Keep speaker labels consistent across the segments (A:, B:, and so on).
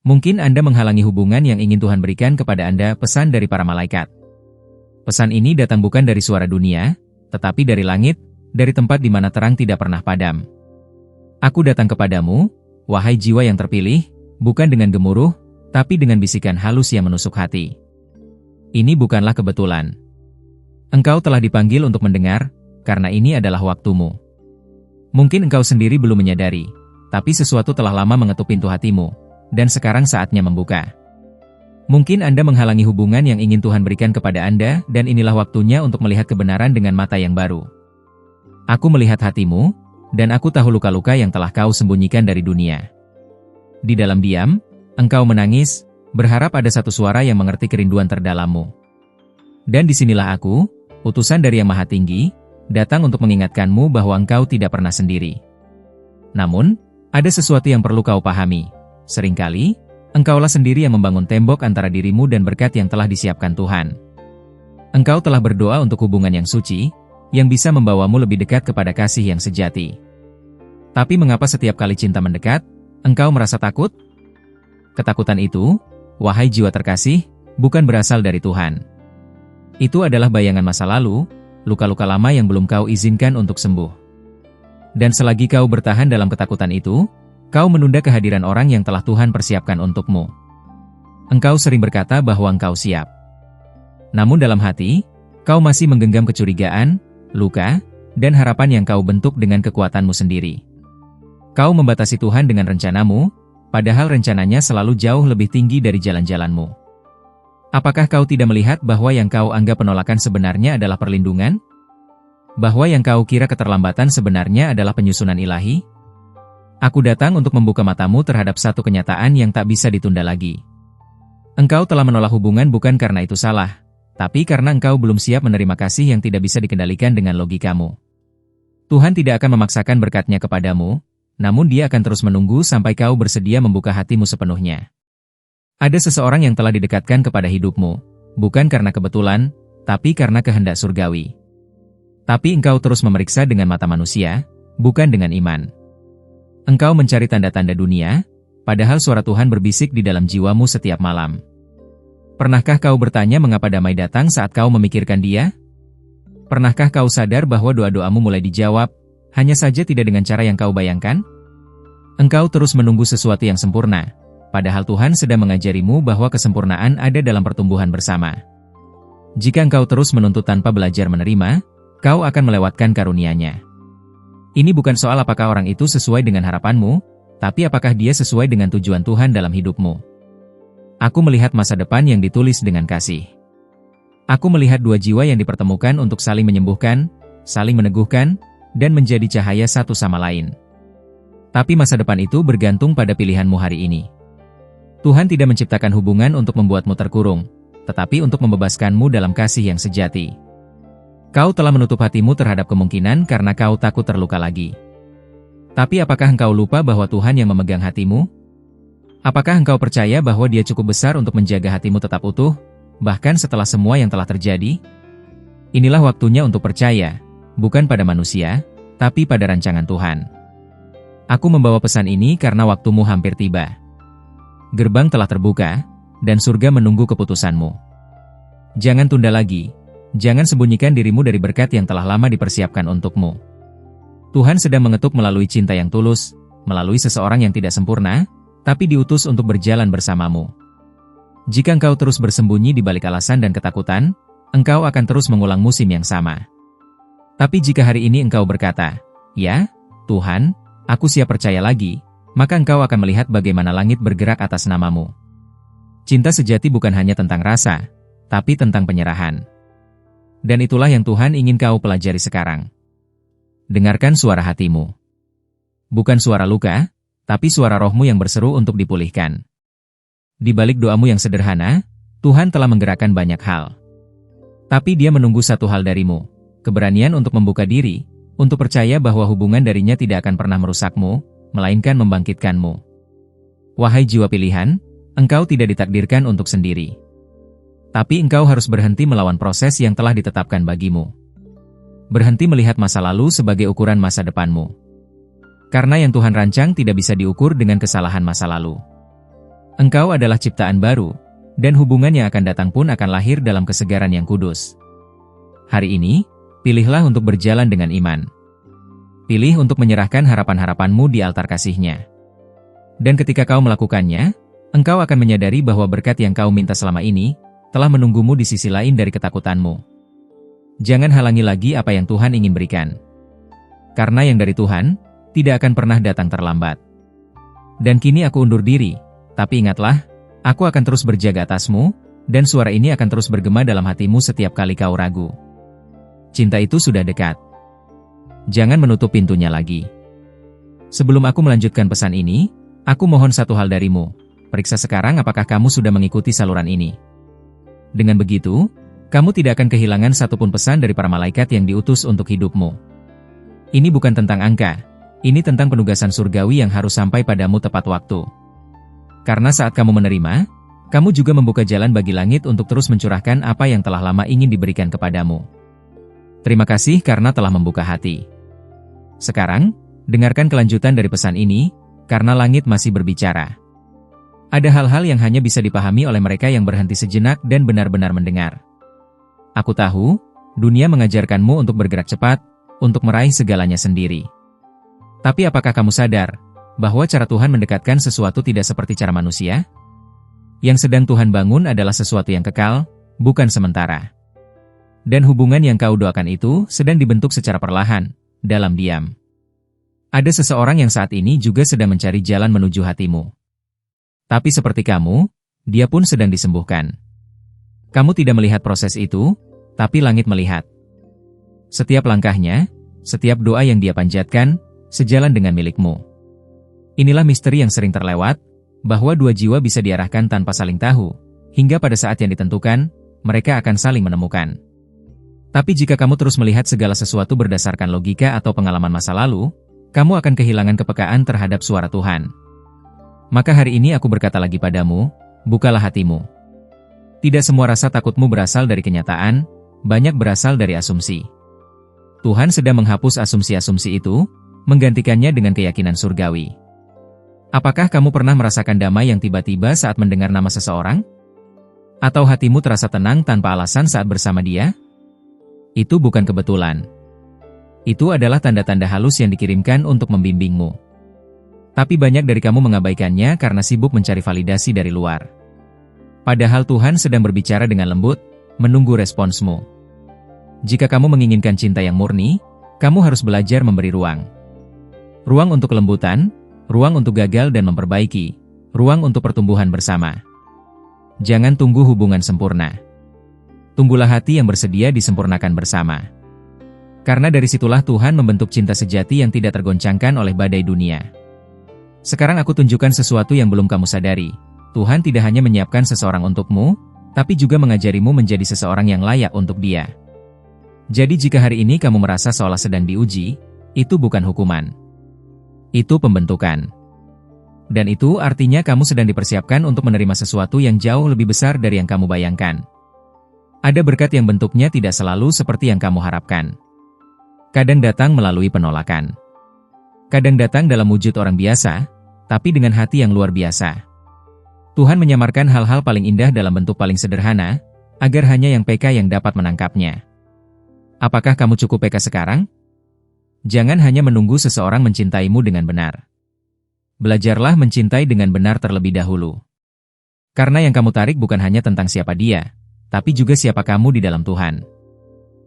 A: Mungkin Anda menghalangi hubungan yang ingin Tuhan berikan kepada Anda, pesan dari para malaikat. Pesan ini datang bukan dari suara dunia, tetapi dari langit, dari tempat di mana terang tidak pernah padam. Aku datang kepadamu, wahai jiwa yang terpilih, bukan dengan gemuruh, tapi dengan bisikan halus yang menusuk hati. Ini bukanlah kebetulan. Engkau telah dipanggil untuk mendengar, karena ini adalah waktumu. Mungkin engkau sendiri belum menyadari, tapi sesuatu telah lama mengetuk pintu hatimu, dan sekarang saatnya membuka. Mungkin Anda menghalangi hubungan yang ingin Tuhan berikan kepada Anda, dan inilah waktunya untuk melihat kebenaran dengan mata yang baru. Aku melihat hatimu, dan aku tahu luka-luka yang telah kau sembunyikan dari dunia. Di dalam diam, engkau menangis, berharap ada satu suara yang mengerti kerinduan terdalammu. Dan disinilah aku, utusan dari Yang Maha Tinggi, datang untuk mengingatkanmu bahwa engkau tidak pernah sendiri. Namun, ada sesuatu yang perlu kau pahami. Seringkali, engkaulah sendiri yang membangun tembok antara dirimu dan berkat yang telah disiapkan Tuhan. Engkau telah berdoa untuk hubungan yang suci, yang bisa membawamu lebih dekat kepada kasih yang sejati. Tapi mengapa setiap kali cinta mendekat, engkau merasa takut? Ketakutan itu, wahai jiwa terkasih, bukan berasal dari Tuhan. Itu adalah bayangan masa lalu, luka-luka lama yang belum kau izinkan untuk sembuh. Dan selagi kau bertahan dalam ketakutan itu, kau menunda kehadiran orang yang telah Tuhan persiapkan untukmu. Engkau sering berkata bahwa engkau siap. Namun dalam hati, kau masih menggenggam kecurigaan, luka, dan harapan yang kau bentuk dengan kekuatanmu sendiri. Kau membatasi Tuhan dengan rencanamu, padahal rencananya selalu jauh lebih tinggi dari jalan-jalanmu. Apakah kau tidak melihat bahwa yang kau anggap penolakan sebenarnya adalah perlindungan? Bahwa yang kau kira keterlambatan sebenarnya adalah penyusunan ilahi? Aku datang untuk membuka matamu terhadap satu kenyataan yang tak bisa ditunda lagi. Engkau telah menolak hubungan bukan karena itu salah, tapi karena engkau belum siap menerima kasih yang tidak bisa dikendalikan dengan logikamu. Tuhan tidak akan memaksakan berkat-Nya kepadamu, namun Dia akan terus menunggu sampai kau bersedia membuka hatimu sepenuhnya. Ada seseorang yang telah didekatkan kepada hidupmu, bukan karena kebetulan, tapi karena kehendak surgawi. Tapi engkau terus memeriksa dengan mata manusia, bukan dengan iman. Engkau mencari tanda-tanda dunia, padahal suara Tuhan berbisik di dalam jiwamu setiap malam. Pernahkah kau bertanya mengapa damai datang saat kau memikirkan Dia? Pernahkah kau sadar bahwa doa-doamu mulai dijawab, hanya saja tidak dengan cara yang kau bayangkan? Engkau terus menunggu sesuatu yang sempurna, padahal Tuhan sedang mengajarimu bahwa kesempurnaan ada dalam pertumbuhan bersama. Jika engkau terus menuntut tanpa belajar menerima, kau akan melewatkan karunia-Nya. Ini bukan soal apakah orang itu sesuai dengan harapanmu, tapi apakah dia sesuai dengan tujuan Tuhan dalam hidupmu. Aku melihat masa depan yang ditulis dengan kasih. Aku melihat dua jiwa yang dipertemukan untuk saling menyembuhkan, saling meneguhkan, dan menjadi cahaya satu sama lain. Tapi masa depan itu bergantung pada pilihanmu hari ini. Tuhan tidak menciptakan hubungan untuk membuatmu terkurung, tetapi untuk membebaskanmu dalam kasih yang sejati. Kau telah menutup hatimu terhadap kemungkinan karena kau takut terluka lagi. Tapi apakah engkau lupa bahwa Tuhan yang memegang hatimu? Apakah engkau percaya bahwa Dia cukup besar untuk menjaga hatimu tetap utuh, bahkan setelah semua yang telah terjadi? Inilah waktunya untuk percaya, bukan pada manusia, tapi pada rancangan Tuhan. Aku membawa pesan ini karena waktumu hampir tiba. Gerbang telah terbuka, dan surga menunggu keputusanmu. Jangan tunda lagi, jangan sembunyikan dirimu dari berkat yang telah lama dipersiapkan untukmu. Tuhan sedang mengetuk melalui cinta yang tulus, melalui seseorang yang tidak sempurna, tapi diutus untuk berjalan bersamamu. Jika engkau terus bersembunyi di balik alasan dan ketakutan, engkau akan terus mengulang musim yang sama. Tapi jika hari ini engkau berkata, "Ya, Tuhan, aku siap percaya lagi," maka engkau akan melihat bagaimana langit bergerak atas namamu. Cinta sejati bukan hanya tentang rasa, tapi tentang penyerahan. Dan itulah yang Tuhan ingin kau pelajari sekarang. Dengarkan suara hatimu. Bukan suara luka, tapi suara rohmu yang berseru untuk dipulihkan. Di balik doamu yang sederhana, Tuhan telah menggerakkan banyak hal. Tapi Dia menunggu satu hal darimu, keberanian untuk membuka diri, untuk percaya bahwa hubungan darinya tidak akan pernah merusakmu, melainkan membangkitkanmu. Wahai jiwa pilihan, engkau tidak ditakdirkan untuk sendiri. Tapi engkau harus berhenti melawan proses yang telah ditetapkan bagimu. Berhenti melihat masa lalu sebagai ukuran masa depanmu. Karena yang Tuhan rancang tidak bisa diukur dengan kesalahan masa lalu. Engkau adalah ciptaan baru, dan hubungan yang akan datang pun akan lahir dalam kesegaran yang kudus. Hari ini, pilihlah untuk berjalan dengan iman. Pilih untuk menyerahkan harapan-harapanmu di altar kasih-Nya. Dan ketika kau melakukannya, engkau akan menyadari bahwa berkat yang kau minta selama ini telah menunggumu di sisi lain dari ketakutanmu. Jangan halangi lagi apa yang Tuhan ingin berikan. Karena yang dari Tuhan tidak akan pernah datang terlambat. Dan kini aku undur diri, tapi ingatlah, aku akan terus berjaga atasmu, dan suara ini akan terus bergema dalam hatimu setiap kali kau ragu. Cinta itu sudah dekat. Jangan menutup pintunya lagi. Sebelum aku melanjutkan pesan ini, aku mohon satu hal darimu. Periksa sekarang apakah kamu sudah mengikuti saluran ini. Dengan begitu, kamu tidak akan kehilangan satupun pesan dari para malaikat yang diutus untuk hidupmu. Ini bukan tentang angka. Ini tentang penugasan surgawi yang harus sampai padamu tepat waktu. Karena saat kamu menerima, kamu juga membuka jalan bagi langit untuk terus mencurahkan apa yang telah lama ingin diberikan kepadamu. Terima kasih karena telah membuka hati. Sekarang, dengarkan kelanjutan dari pesan ini, karena langit masih berbicara. Ada hal-hal yang hanya bisa dipahami oleh mereka yang berhenti sejenak dan benar-benar mendengar. Aku tahu, dunia mengajarkanmu untuk bergerak cepat, untuk meraih segalanya sendiri. Tapi apakah kamu sadar bahwa cara Tuhan mendekatkan sesuatu tidak seperti cara manusia? Yang sedang Tuhan bangun adalah sesuatu yang kekal, bukan sementara. Dan hubungan yang kau doakan itu sedang dibentuk secara perlahan, dalam diam. Ada seseorang yang saat ini juga sedang mencari jalan menuju hatimu. Tapi seperti kamu, dia pun sedang disembuhkan. Kamu tidak melihat proses itu, tapi langit melihat. Setiap langkahnya, setiap doa yang dia panjatkan, sejalan dengan milikmu. Inilah misteri yang sering terlewat, bahwa dua jiwa bisa diarahkan tanpa saling tahu, hingga pada saat yang ditentukan, mereka akan saling menemukan. Tapi jika kamu terus melihat segala sesuatu berdasarkan logika atau pengalaman masa lalu, kamu akan kehilangan kepekaan terhadap suara Tuhan. Maka hari ini aku berkata lagi padamu, bukalah hatimu. Tidak semua rasa takutmu berasal dari kenyataan, banyak berasal dari asumsi. Tuhan sedang menghapus asumsi-asumsi itu, menggantikannya dengan keyakinan surgawi. Apakah kamu pernah merasakan damai yang tiba-tiba saat mendengar nama seseorang? Atau hatimu terasa tenang tanpa alasan saat bersama dia? Itu bukan kebetulan. Itu adalah tanda-tanda halus yang dikirimkan untuk membimbingmu. Tapi banyak dari kamu mengabaikannya karena sibuk mencari validasi dari luar. Padahal Tuhan sedang berbicara dengan lembut, menunggu responsmu. Jika kamu menginginkan cinta yang murni, kamu harus belajar memberi ruang. Ruang untuk kelembutan, ruang untuk gagal dan memperbaiki, ruang untuk pertumbuhan bersama. Jangan tunggu hubungan sempurna. Tunggulah hati yang bersedia disempurnakan bersama. Karena dari situlah Tuhan membentuk cinta sejati yang tidak tergoncangkan oleh badai dunia. Sekarang aku tunjukkan sesuatu yang belum kamu sadari. Tuhan tidak hanya menyiapkan seseorang untukmu, tapi juga mengajarimu menjadi seseorang yang layak untuk Dia. Jadi jika hari ini kamu merasa seolah sedang diuji, itu bukan hukuman. Itu pembentukan. Dan itu artinya kamu sedang dipersiapkan untuk menerima sesuatu yang jauh lebih besar dari yang kamu bayangkan. Ada berkat yang bentuknya tidak selalu seperti yang kamu harapkan. Kadang datang melalui penolakan. Kadang datang dalam wujud orang biasa, tapi dengan hati yang luar biasa. Tuhan menyamarkan hal-hal paling indah dalam bentuk paling sederhana, agar hanya yang peka yang dapat menangkapnya. Apakah kamu cukup peka sekarang? Jangan hanya menunggu seseorang mencintaimu dengan benar. Belajarlah mencintai dengan benar terlebih dahulu. Karena yang kamu tarik bukan hanya tentang siapa dia, tapi juga siapa kamu di dalam Tuhan.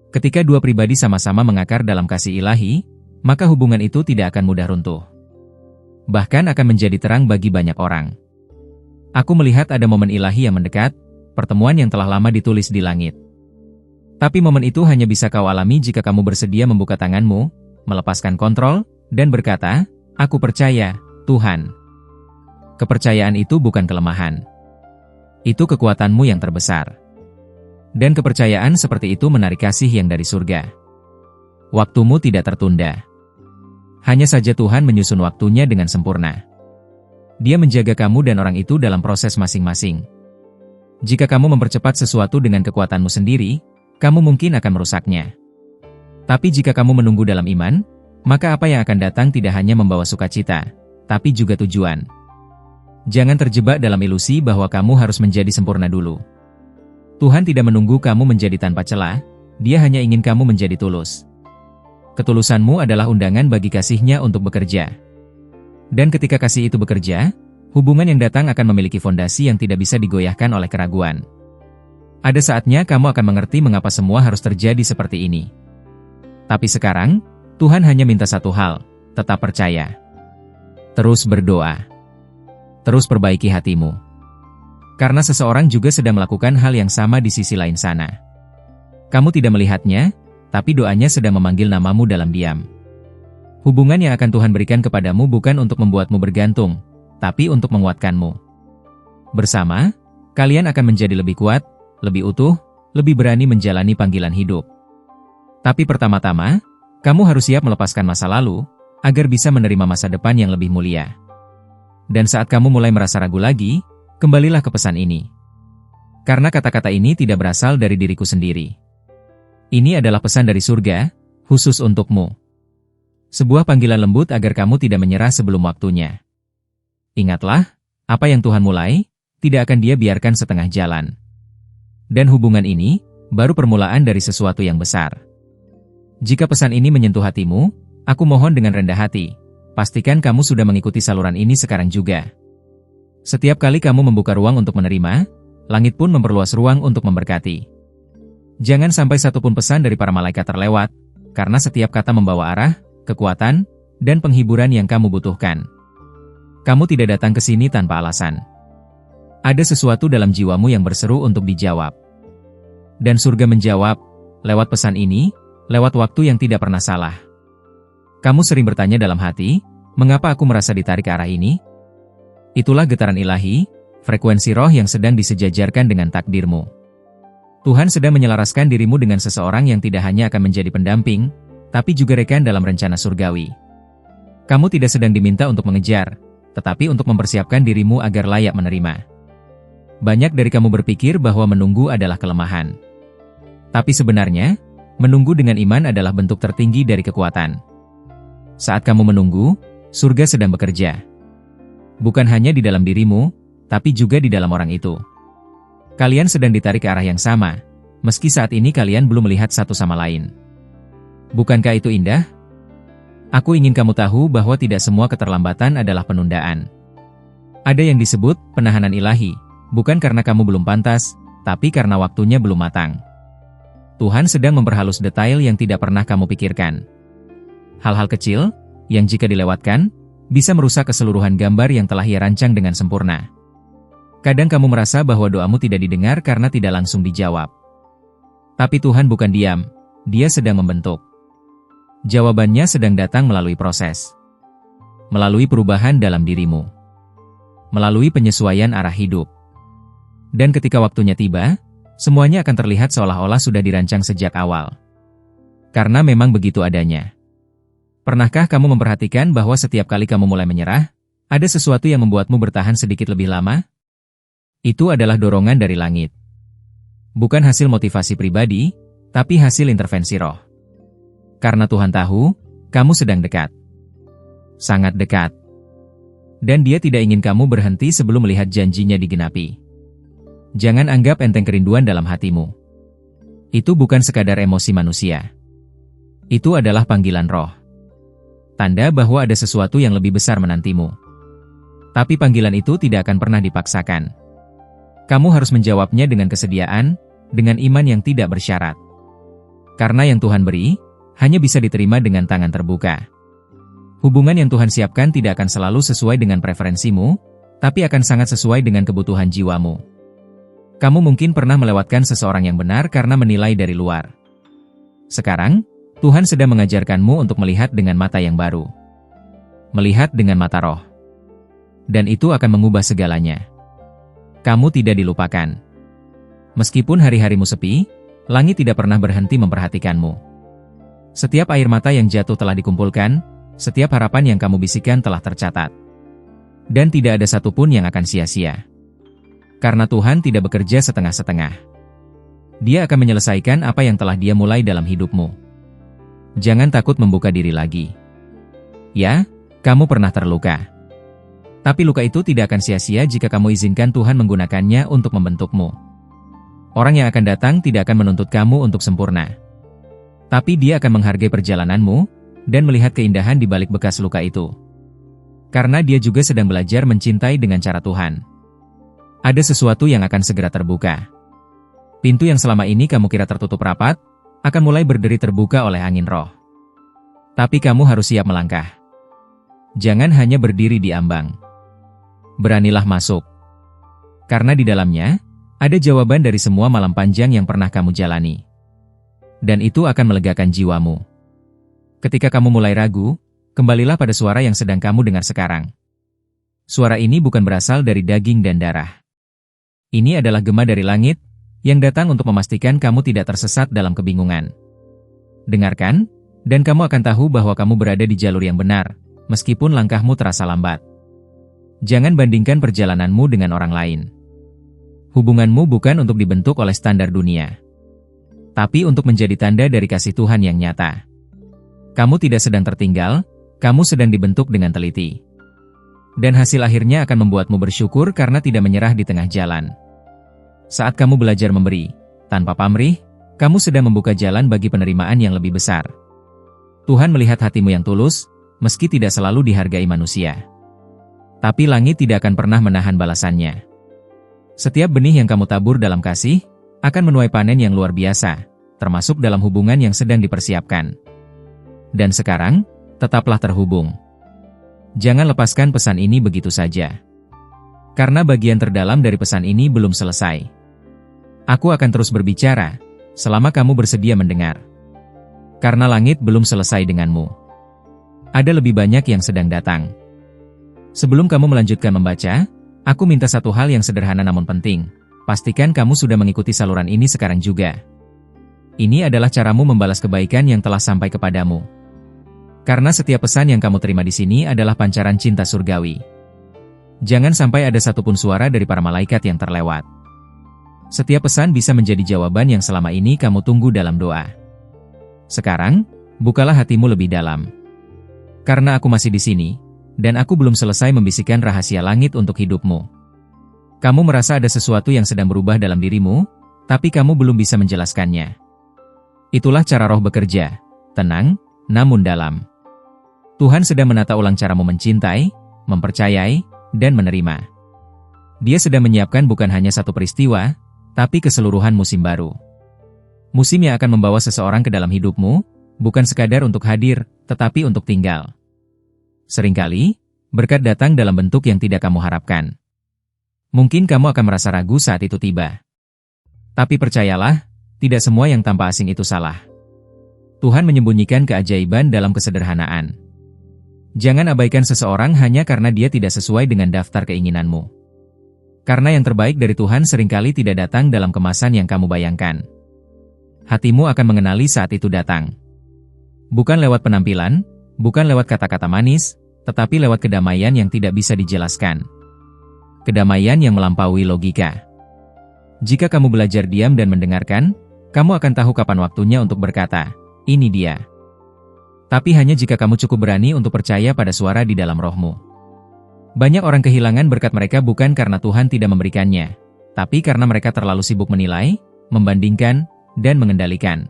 A: Ketika dua pribadi sama-sama mengakar dalam kasih ilahi, maka hubungan itu tidak akan mudah runtuh. Bahkan akan menjadi terang bagi banyak orang. Aku melihat ada momen ilahi yang mendekat, pertemuan yang telah lama ditulis di langit. Tapi momen itu hanya bisa kau alami jika kamu bersedia membuka tanganmu, melepaskan kontrol, dan berkata, "Aku percaya, Tuhan." Kepercayaan itu bukan kelemahan. Itu kekuatanmu yang terbesar. Dan kepercayaan seperti itu menarik kasih yang dari surga. Waktumu tidak tertunda. Hanya saja Tuhan menyusun waktunya dengan sempurna. Dia menjaga kamu dan orang itu dalam proses masing-masing. Jika kamu mempercepat sesuatu dengan kekuatanmu sendiri, kamu mungkin akan merusaknya. Tapi jika kamu menunggu dalam iman, maka apa yang akan datang tidak hanya membawa sukacita, tapi juga tujuan. Jangan terjebak dalam ilusi bahwa kamu harus menjadi sempurna dulu. Tuhan tidak menunggu kamu menjadi tanpa celah, Dia hanya ingin kamu menjadi tulus. Ketulusanmu adalah undangan bagi kasih-Nya untuk bekerja. Dan ketika kasih itu bekerja, hubungan yang datang akan memiliki fondasi yang tidak bisa digoyahkan oleh keraguan. Ada saatnya kamu akan mengerti mengapa semua harus terjadi seperti ini. Tapi sekarang, Tuhan hanya minta satu hal, tetap percaya. Terus berdoa. Terus perbaiki hatimu. Karena seseorang juga sedang melakukan hal yang sama di sisi lain sana. Kamu tidak melihatnya, tapi doanya sedang memanggil namamu dalam diam. Hubungan yang akan Tuhan berikan kepadamu bukan untuk membuatmu bergantung, tapi untuk menguatkanmu. Bersama, kalian akan menjadi lebih kuat, lebih utuh, lebih berani menjalani panggilan hidup. Tapi pertama-tama, kamu harus siap melepaskan masa lalu, agar bisa menerima masa depan yang lebih mulia. Dan saat kamu mulai merasa ragu lagi, kembalilah ke pesan ini. Karena kata-kata ini tidak berasal dari diriku sendiri. Ini adalah pesan dari surga, khusus untukmu. Sebuah panggilan lembut agar kamu tidak menyerah sebelum waktunya. Ingatlah, apa yang Tuhan mulai, tidak akan Dia biarkan setengah jalan. Dan hubungan ini, baru permulaan dari sesuatu yang besar. Jika pesan ini menyentuh hatimu, aku mohon dengan rendah hati, pastikan kamu sudah mengikuti saluran ini sekarang juga. Setiap kali kamu membuka ruang untuk menerima, langit pun memperluas ruang untuk memberkati. Jangan sampai satupun pesan dari para malaikat terlewat, karena setiap kata membawa arah, kekuatan, dan penghiburan yang kamu butuhkan. Kamu tidak datang ke sini tanpa alasan. Ada sesuatu dalam jiwamu yang berseru untuk dijawab. Dan surga menjawab, lewat pesan ini, lewat waktu yang tidak pernah salah. Kamu sering bertanya dalam hati, mengapa aku merasa ditarik ke arah ini? Itulah getaran ilahi, frekuensi roh yang sedang disejajarkan dengan takdirmu. Tuhan sedang menyelaraskan dirimu dengan seseorang yang tidak hanya akan menjadi pendamping, tapi juga rekan dalam rencana surgawi. Kamu tidak sedang diminta untuk mengejar, tetapi untuk mempersiapkan dirimu agar layak menerima. Banyak dari kamu berpikir bahwa menunggu adalah kelemahan. Tapi sebenarnya, menunggu dengan iman adalah bentuk tertinggi dari kekuatan. Saat kamu menunggu, surga sedang bekerja. Bukan hanya di dalam dirimu, tapi juga di dalam orang itu. Kalian sedang ditarik ke arah yang sama, meski saat ini kalian belum melihat satu sama lain. Bukankah itu indah? Aku ingin kamu tahu bahwa tidak semua keterlambatan adalah penundaan. Ada yang disebut penahanan ilahi, bukan karena kamu belum pantas, tapi karena waktunya belum matang. Tuhan sedang memperhalus detail yang tidak pernah kamu pikirkan. Hal-hal kecil, yang jika dilewatkan, bisa merusak keseluruhan gambar yang telah Ia rancang dengan sempurna. Kadang kamu merasa bahwa doamu tidak didengar karena tidak langsung dijawab. Tapi Tuhan bukan diam, Dia sedang membentuk. Jawabannya sedang datang melalui proses. Melalui perubahan dalam dirimu. Melalui penyesuaian arah hidup. Dan ketika waktunya tiba, semuanya akan terlihat seolah-olah sudah dirancang sejak awal. Karena memang begitu adanya. Pernahkah kamu memperhatikan bahwa setiap kali kamu mulai menyerah, ada sesuatu yang membuatmu bertahan sedikit lebih lama? Itu adalah dorongan dari langit. Bukan hasil motivasi pribadi, tapi hasil intervensi roh. Karena Tuhan tahu, kamu sedang dekat. Sangat dekat. Dan Dia tidak ingin kamu berhenti sebelum melihat janjinya digenapi. Jangan anggap enteng kerinduan dalam hatimu. Itu bukan sekadar emosi manusia. Itu adalah panggilan roh. Tanda bahwa ada sesuatu yang lebih besar menantimu. Tapi panggilan itu tidak akan pernah dipaksakan. Kamu harus menjawabnya dengan kesediaan, dengan iman yang tidak bersyarat. Karena yang Tuhan beri, hanya bisa diterima dengan tangan terbuka. Hubungan yang Tuhan siapkan tidak akan selalu sesuai dengan preferensimu, tapi akan sangat sesuai dengan kebutuhan jiwamu. Kamu mungkin pernah melewatkan seseorang yang benar karena menilai dari luar. Sekarang, Tuhan sedang mengajarkanmu untuk melihat dengan mata yang baru. Melihat dengan mata roh. Dan itu akan mengubah segalanya. Kamu tidak dilupakan. Meskipun hari-harimu sepi, langit tidak pernah berhenti memperhatikanmu. Setiap air mata yang jatuh telah dikumpulkan, setiap harapan yang kamu bisikan telah tercatat. Dan tidak ada satupun yang akan sia-sia. Karena Tuhan tidak bekerja setengah-setengah. Dia akan menyelesaikan apa yang telah Dia mulai dalam hidupmu. Jangan takut membuka diri lagi. Ya, kamu pernah terluka. Tapi luka itu tidak akan sia-sia jika kamu izinkan Tuhan menggunakannya untuk membentukmu. Orang yang akan datang tidak akan menuntut kamu untuk sempurna. Tapi dia akan menghargai perjalananmu dan melihat keindahan di balik bekas luka itu. Karena dia juga sedang belajar mencintai dengan cara Tuhan. Ada sesuatu yang akan segera terbuka. Pintu yang selama ini kamu kira tertutup rapat, akan mulai berderi terbuka oleh angin roh. Tapi kamu harus siap melangkah. Jangan hanya berdiri di ambang. Beranilah masuk. Karena di dalamnya, ada jawaban dari semua malam panjang yang pernah kamu jalani. Dan itu akan melegakan jiwamu. Ketika kamu mulai ragu, kembalilah pada suara yang sedang kamu dengar sekarang. Suara ini bukan berasal dari daging dan darah. Ini adalah gema dari langit, yang datang untuk memastikan kamu tidak tersesat dalam kebingungan. Dengarkan, dan kamu akan tahu bahwa kamu berada di jalur yang benar, meskipun langkahmu terasa lambat. Jangan bandingkan perjalananmu dengan orang lain. Hubunganmu bukan untuk dibentuk oleh standar dunia, tapi untuk menjadi tanda dari kasih Tuhan yang nyata. Kamu tidak sedang tertinggal, kamu sedang dibentuk dengan teliti. Dan hasil akhirnya akan membuatmu bersyukur karena tidak menyerah di tengah jalan. Saat kamu belajar memberi, tanpa pamrih, kamu sedang membuka jalan bagi penerimaan yang lebih besar. Tuhan melihat hatimu yang tulus, meski tidak selalu dihargai manusia. Tapi langit tidak akan pernah menahan balasannya. Setiap benih yang kamu tabur dalam kasih, akan menuai panen yang luar biasa, termasuk dalam hubungan yang sedang dipersiapkan. Dan sekarang, tetaplah terhubung. Jangan lepaskan pesan ini begitu saja. Karena bagian terdalam dari pesan ini belum selesai. Aku akan terus berbicara, selama kamu bersedia mendengar. Karena langit belum selesai denganmu. Ada lebih banyak yang sedang datang. Sebelum kamu melanjutkan membaca, aku minta satu hal yang sederhana namun penting. Pastikan kamu sudah mengikuti saluran ini sekarang juga. Ini adalah caramu membalas kebaikan yang telah sampai kepadamu. Karena setiap pesan yang kamu terima di sini adalah pancaran cinta surgawi. Jangan sampai ada satupun suara dari para malaikat yang terlewat. Setiap pesan bisa menjadi jawaban yang selama ini kamu tunggu dalam doa. Sekarang, bukalah hatimu lebih dalam. Karena aku masih di sini, dan aku belum selesai membisikkan rahasia langit untuk hidupmu. Kamu merasa ada sesuatu yang sedang berubah dalam dirimu, tapi kamu belum bisa menjelaskannya. Itulah cara roh bekerja, tenang, namun dalam. Tuhan sedang menata ulang caramu mencintai, mempercayai, dan menerima. Dia sedang menyiapkan bukan hanya satu peristiwa, tapi keseluruhan musim baru. Musim yang akan membawa seseorang ke dalam hidupmu, bukan sekadar untuk hadir, tetapi untuk tinggal. Seringkali, berkat datang dalam bentuk yang tidak kamu harapkan. Mungkin kamu akan merasa ragu saat itu tiba. Tapi percayalah, tidak semua yang tampak asing itu salah. Tuhan menyembunyikan keajaiban dalam kesederhanaan. Jangan abaikan seseorang hanya karena dia tidak sesuai dengan daftar keinginanmu. Karena yang terbaik dari Tuhan seringkali tidak datang dalam kemasan yang kamu bayangkan. Hatimu akan mengenali saat itu datang. Bukan lewat penampilan, bukan lewat kata-kata manis, tetapi lewat kedamaian yang tidak bisa dijelaskan. Kedamaian yang melampaui logika. Jika kamu belajar diam dan mendengarkan, kamu akan tahu kapan waktunya untuk berkata, ini dia. Tapi hanya jika kamu cukup berani untuk percaya pada suara di dalam rohmu. Banyak orang kehilangan berkat mereka bukan karena Tuhan tidak memberikannya, tapi karena mereka terlalu sibuk menilai, membandingkan, dan mengendalikan.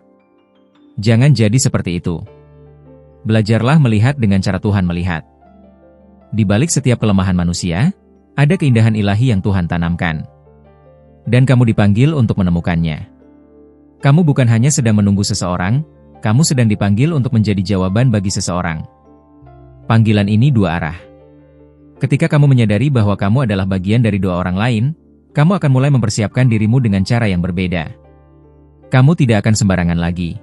A: Jangan jadi seperti itu. Belajarlah melihat dengan cara Tuhan melihat. Di balik setiap kelemahan manusia, ada keindahan ilahi yang Tuhan tanamkan. Dan kamu dipanggil untuk menemukannya. Kamu bukan hanya sedang menunggu seseorang, kamu sedang dipanggil untuk menjadi jawaban bagi seseorang. Panggilan ini dua arah. Ketika kamu menyadari bahwa kamu adalah bagian dari doa orang lain, kamu akan mulai mempersiapkan dirimu dengan cara yang berbeda. Kamu tidak akan sembarangan lagi.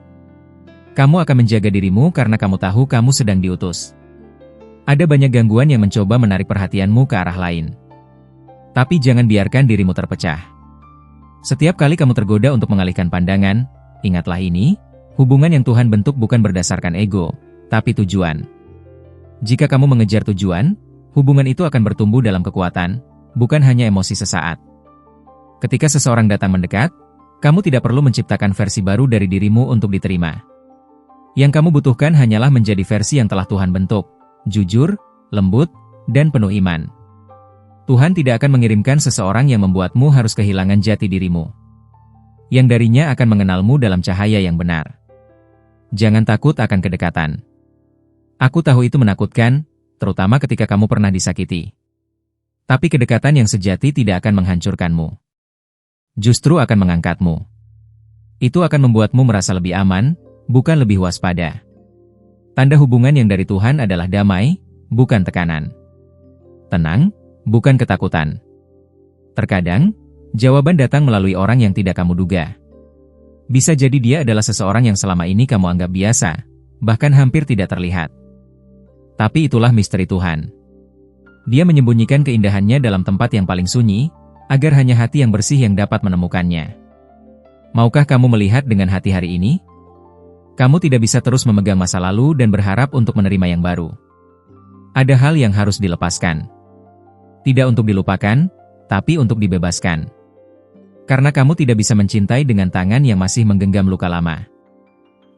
A: Kamu akan menjaga dirimu karena kamu tahu kamu sedang diutus. Ada banyak gangguan yang mencoba menarik perhatianmu ke arah lain. Tapi jangan biarkan dirimu terpecah. Setiap kali kamu tergoda untuk mengalihkan pandangan, ingatlah ini, hubungan yang Tuhan bentuk bukan berdasarkan ego, tapi tujuan. Jika kamu mengejar tujuan, hubungan itu akan bertumbuh dalam kekuatan, bukan hanya emosi sesaat. Ketika seseorang datang mendekat, kamu tidak perlu menciptakan versi baru dari dirimu untuk diterima. Yang kamu butuhkan hanyalah menjadi versi yang telah Tuhan bentuk, jujur, lembut, dan penuh iman. Tuhan tidak akan mengirimkan seseorang yang membuatmu harus kehilangan jati dirimu, yang darinya akan mengenalmu dalam cahaya yang benar. Jangan takut akan kedekatan. Aku tahu itu menakutkan, terutama ketika kamu pernah disakiti. Tapi kedekatan yang sejati tidak akan menghancurkanmu. Justru akan mengangkatmu. Itu akan membuatmu merasa lebih aman, bukan lebih waspada. Tanda hubungan yang dari Tuhan adalah damai, bukan tekanan. Tenang, bukan ketakutan. Terkadang, jawaban datang melalui orang yang tidak kamu duga. Bisa jadi dia adalah seseorang yang selama ini kamu anggap biasa, bahkan hampir tidak terlihat. Tapi itulah misteri Tuhan. Dia menyembunyikan keindahannya dalam tempat yang paling sunyi, agar hanya hati yang bersih yang dapat menemukannya. Maukah kamu melihat dengan hati hari ini? Kamu tidak bisa terus memegang masa lalu dan berharap untuk menerima yang baru. Ada hal yang harus dilepaskan. Tidak untuk dilupakan, tapi untuk dibebaskan. Karena kamu tidak bisa mencintai dengan tangan yang masih menggenggam luka lama.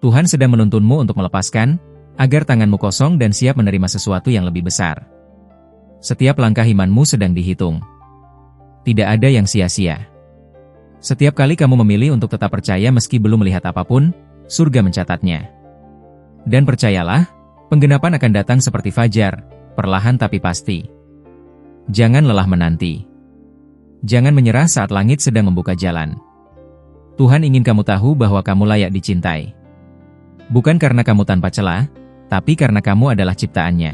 A: Tuhan sedang menuntunmu untuk melepaskan, agar tanganmu kosong dan siap menerima sesuatu yang lebih besar. Setiap langkah imanmu sedang dihitung. Tidak ada yang sia-sia. Setiap kali kamu memilih untuk tetap percaya meski belum melihat apapun, surga mencatatnya. Dan percayalah, penggenapan akan datang seperti fajar, perlahan tapi pasti. Jangan lelah menanti. Jangan menyerah saat langit sedang membuka jalan. Tuhan ingin kamu tahu bahwa kamu layak dicintai. Bukan karena kamu tanpa celah, tapi karena kamu adalah ciptaannya.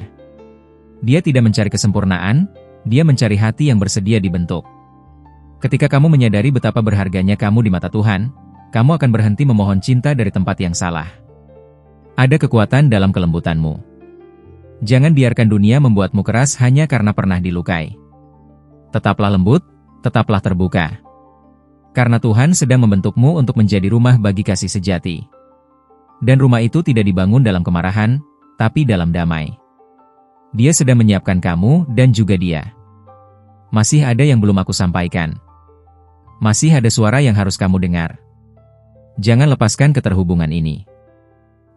A: Dia tidak mencari kesempurnaan, dia mencari hati yang bersedia dibentuk. Ketika kamu menyadari betapa berharganya kamu di mata Tuhan, kamu akan berhenti memohon cinta dari tempat yang salah. Ada kekuatan dalam kelembutanmu. Jangan biarkan dunia membuatmu keras hanya karena pernah dilukai. Tetaplah lembut, tetaplah terbuka. Karena Tuhan sedang membentukmu untuk menjadi rumah bagi kasih sejati. Dan rumah itu tidak dibangun dalam kemarahan, tapi dalam damai. Dia sedang menyiapkan kamu dan juga dia. Masih ada yang belum aku sampaikan. Masih ada suara yang harus kamu dengar. Jangan lepaskan keterhubungan ini.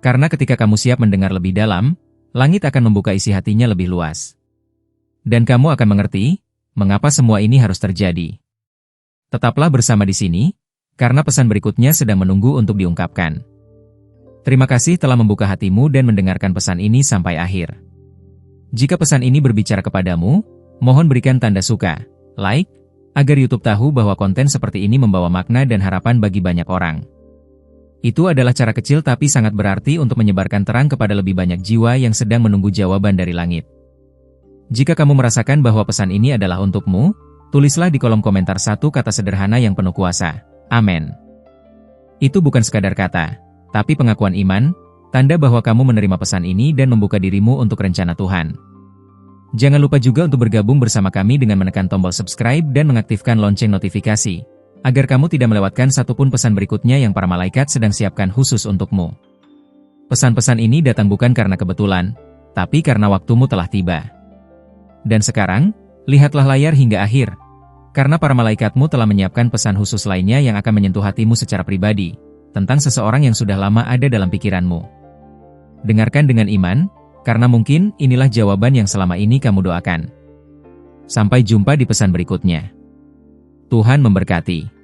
A: Karena ketika kamu siap mendengar lebih dalam, langit akan membuka isi hatinya lebih luas. Dan kamu akan mengerti, mengapa semua ini harus terjadi. Tetaplah bersama di sini, karena pesan berikutnya sedang menunggu untuk diungkapkan. Terima kasih telah membuka hatimu dan mendengarkan pesan ini sampai akhir. Jika pesan ini berbicara kepadamu, mohon berikan tanda suka, like, agar YouTube tahu bahwa konten seperti ini membawa makna dan harapan bagi banyak orang. Itu adalah cara kecil tapi sangat berarti untuk menyebarkan terang kepada lebih banyak jiwa yang sedang menunggu jawaban dari langit. Jika kamu merasakan bahwa pesan ini adalah untukmu, tulislah di kolom komentar satu kata sederhana yang penuh kuasa. Amin. Itu bukan sekadar kata, tapi pengakuan iman, tanda bahwa kamu menerima pesan ini dan membuka dirimu untuk rencana Tuhan. Jangan lupa juga untuk bergabung bersama kami dengan menekan tombol subscribe dan mengaktifkan lonceng notifikasi, agar kamu tidak melewatkan satupun pesan berikutnya yang para malaikat sedang siapkan khusus untukmu. Pesan-pesan ini datang bukan karena kebetulan, tapi karena waktumu telah tiba. Dan sekarang, lihatlah layar hingga akhir, karena para malaikatmu telah menyiapkan pesan khusus lainnya yang akan menyentuh hatimu secara pribadi, tentang seseorang yang sudah lama ada dalam pikiranmu. Dengarkan dengan iman, karena mungkin inilah jawaban yang selama ini kamu doakan. Sampai jumpa di pesan berikutnya. Tuhan memberkati.